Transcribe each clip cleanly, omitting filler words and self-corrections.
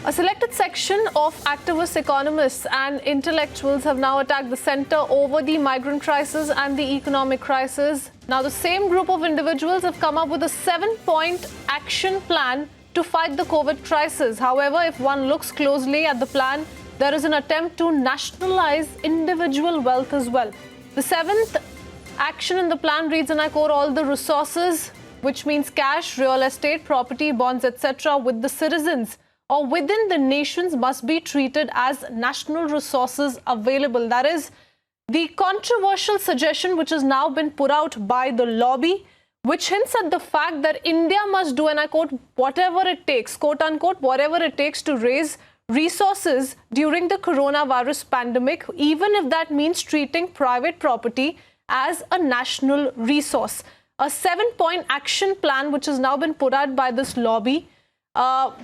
A selected section of activist economists and intellectuals have now attacked the centre over the migrant crisis and the economic crisis. Now, the same group of individuals have come up with a 7-point action plan to fight the COVID crisis. However, if one looks closely at the plan, there is an attempt to nationalize individual wealth as well. The seventh action in the plan reads, and I quote, all the resources, which means cash, real estate, property, bonds, etc., with the citizens or within the nations must be treated as national resources available. That is the controversial suggestion which has now been put out by the lobby, which hints at the fact that India must do, and I quote, whatever it takes, quote unquote, whatever it takes to raise resources during the coronavirus pandemic, even if that means treating private property as a national resource. A 7-point action plan which has now been put out by this lobby,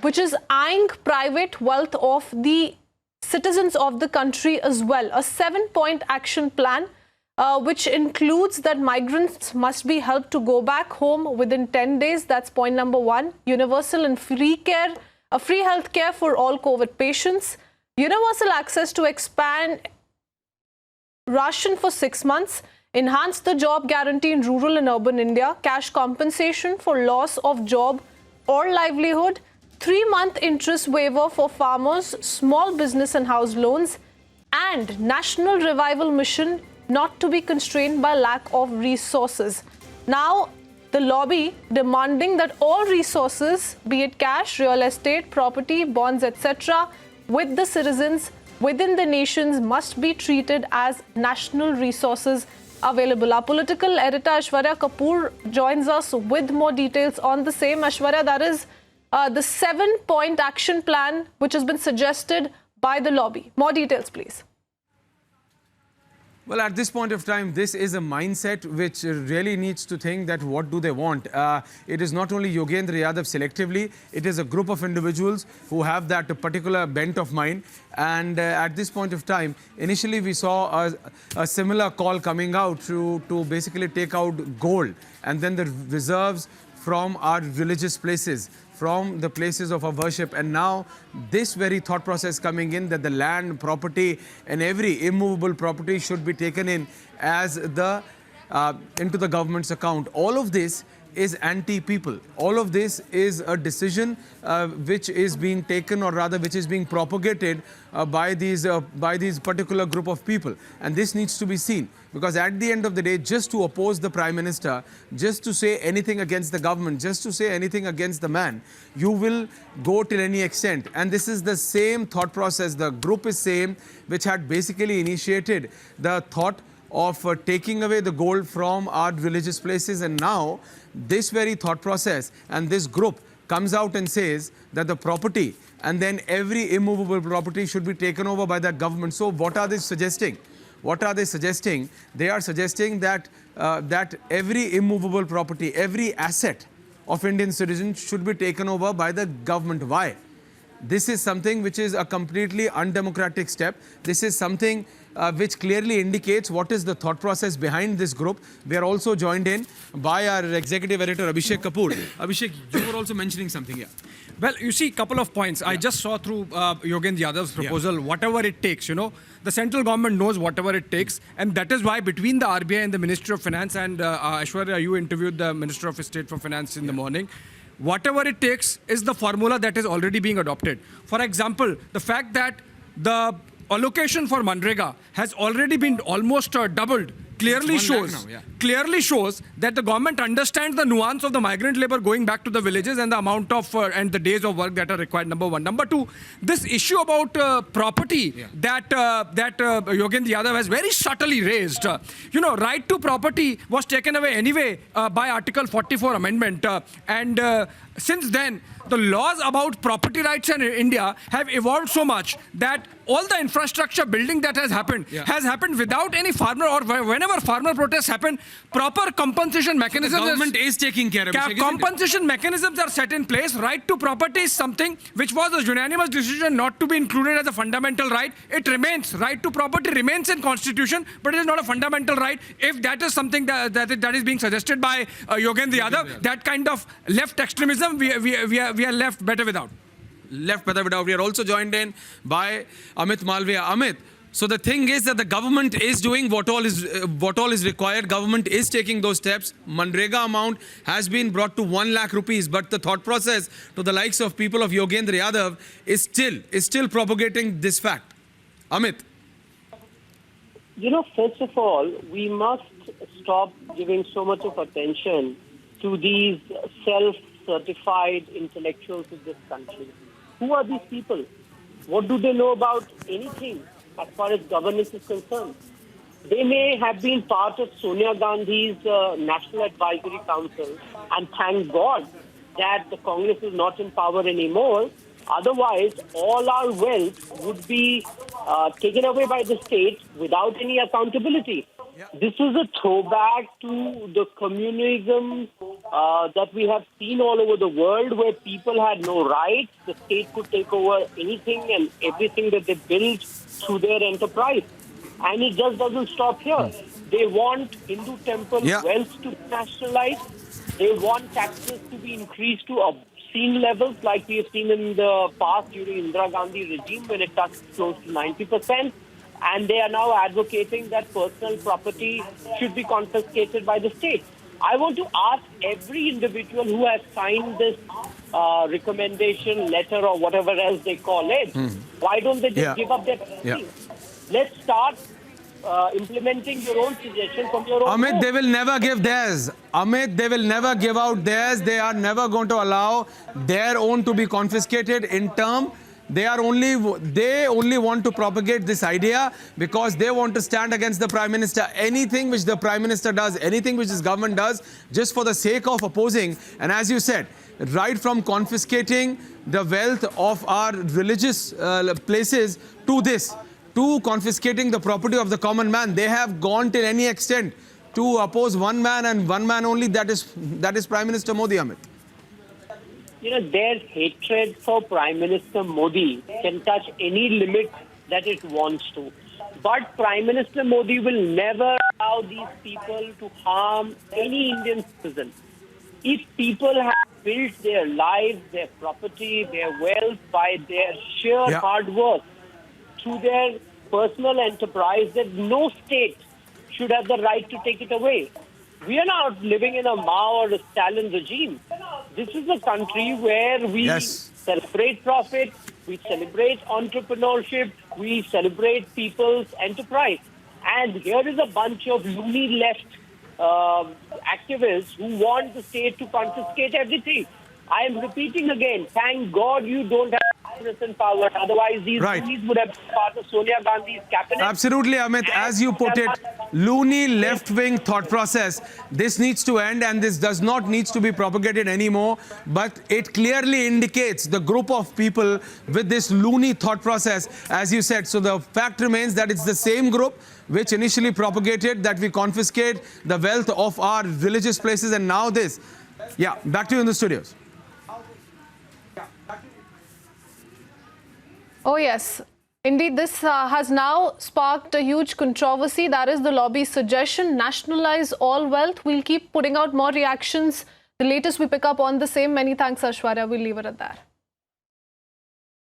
which is eyeing private wealth of the citizens of the country as well. A 7-point action plan which includes that migrants must be helped to go back home within 10 days. That's point number 1. Universal and free care, free health care for all COVID patients. Universal access to expand ration for 6 months. Enhance the job guarantee in rural and urban India. Cash compensation for loss of job or livelihood. 3-month interest waiver for farmers, small business and house loans. And national revival mission not to be constrained by lack of resources. Now, the lobby demanding that all resources, be it cash, real estate, property, bonds, etc., with the citizens within the nations must be treated as national resources available. Our political editor Aishwarya Kapoor joins us with more details on the same. Aishwarya, that is the 7-point action plan which has been suggested by the lobby. More details, please. Well, at this point of time, this is a mindset which really needs to think that what do they want. It is not only Yogendra Yadav selectively, it is a group of individuals who have that particular bent of mind. And at this point of time, initially we saw a similar call coming out to basically take out gold and then the reserves from our religious places, from the places of our worship. And now this very thought process coming in that the land, property and every immovable property should be taken in as the into the government's account. All of this is anti-people. All of this is a decision which is being taken, or rather which is being propagated by these particular group of people. And this needs to be seen, because at the end of the day, just to oppose the Prime Minister, just to say anything against the government, just to say anything against the man, you will go till any extent. And this is the same thought process. The group is same, which had basically initiated the thought of taking away the gold from our religious places. And now this very thought process and this group comes out and says that the property and then every immovable property should be taken over by the government. So what are they suggesting? What are they suggesting? They are suggesting that that every immovable property, every asset of Indian citizens should be taken over by the government. Why? This is something which is a completely undemocratic step. This is something which clearly indicates what is the thought process behind this group. We are also joined in by our executive editor, Abhishek Kapoor. Abhishek, you were also mentioning something here. Well, you see, couple of points. I just saw through Yogendra Yadav's proposal, whatever it takes, you know. The central government knows whatever it takes. And that is why between the RBI and the Ministry of Finance, and Aishwarya, you interviewed the Minister of State for Finance in the morning, whatever it takes is the formula that is already being adopted. For example, the fact that the allocation for Manrega has already been almost doubled clearly shows that the government understands the nuance of the migrant labor going back to the villages and the amount of and the days of work that are required. Number one. Number two, this issue about property that Yogendra Yadav has very subtly raised. You know, right to property was taken away anyway by Article 44 amendment, and since then the laws about property rights in India have evolved so much that all the infrastructure building that has happened without any farmer, or whenever farmer protests happen, proper compensation mechanisms. The government is taking care of it. Compensation mechanisms are set in place. Right to property is something which was a unanimous decision not to be included as a fundamental right. It remains. Right to property remains in constitution, but it is not a fundamental right. If that is something that is being suggested by Yogendra Yadav, that kind of left extremism we are left better without. left Peddar. We are also joined in by Amit Malviya. Amit, so the thing is that the government is doing what all is required. Government is taking those steps. Manrega amount has been brought to 1 lakh rupees, but the thought process to the likes of people of Yogendra Yadav is still propagating this fact. Amit. You know, first of all, we must stop giving so much of attention to these self-certified intellectuals in this country. Who are these people? What do they know about anything as far as governance is concerned? They may have been part of Sonia Gandhi's National Advisory Council, and thank God that the Congress is not in power anymore. Otherwise, all our wealth would be taken away by the state without any accountability. Yeah. This is a throwback to the communism that we have seen all over the world, where people had no rights. The state could take over anything and everything that they built through their enterprise. And it just doesn't stop here. They want Hindu temple wealth to be nationalized. They want taxes to be increased to obscene levels, like we have seen in the past during Indira Gandhi regime, when it touched close to 90%. And they are now advocating that personal property should be confiscated by the state. I want to ask every individual who has signed this recommendation letter or whatever else they call it, why don't they just give up their property? Let's start implementing your own suggestion from your own Amit, home. they will never give theirs. Amit, they will never give out theirs. They are never going to allow their own to be confiscated in term. They only want to propagate this idea because they want to stand against the Prime Minister. Anything which the Prime Minister does, anything which this government does, just for the sake of opposing. And as you said, right from confiscating the wealth of our religious places to this, to confiscating the property of the common man, they have gone till any extent to oppose one man and one man only. That is Prime Minister Modi, Amit. You know, their hatred for Prime Minister Modi can touch any limit that it wants to. But Prime Minister Modi will never allow these people to harm any Indian citizen. If people have built their lives, their property, their wealth by their sheer hard work, through their personal enterprise, that no state should have the right to take it away. We are not living in a Mao or a Stalin regime. This is a country where we celebrate profit, we celebrate entrepreneurship, we celebrate people's enterprise. And here is a bunch of loony left activists who want the state to confiscate everything. I am repeating again, thank God you don't have in power. Otherwise, these loonies would have been part of Sonia Gandhi's cabinet. Absolutely, Amit. As you put it, loony left-wing thought process. This needs to end, and this does not need to be propagated anymore. But it clearly indicates the group of people with this loony thought process, as you said. So the fact remains that it's the same group which initially propagated that we confiscate the wealth of our religious places, and now this. Yeah, back to you in the studios. Oh, yes. Indeed, this has now sparked a huge controversy. That is the lobby's suggestion, nationalize all wealth. We'll keep putting out more reactions. The latest we pick up on the same. Many thanks, Aishwarya. We'll leave it at that.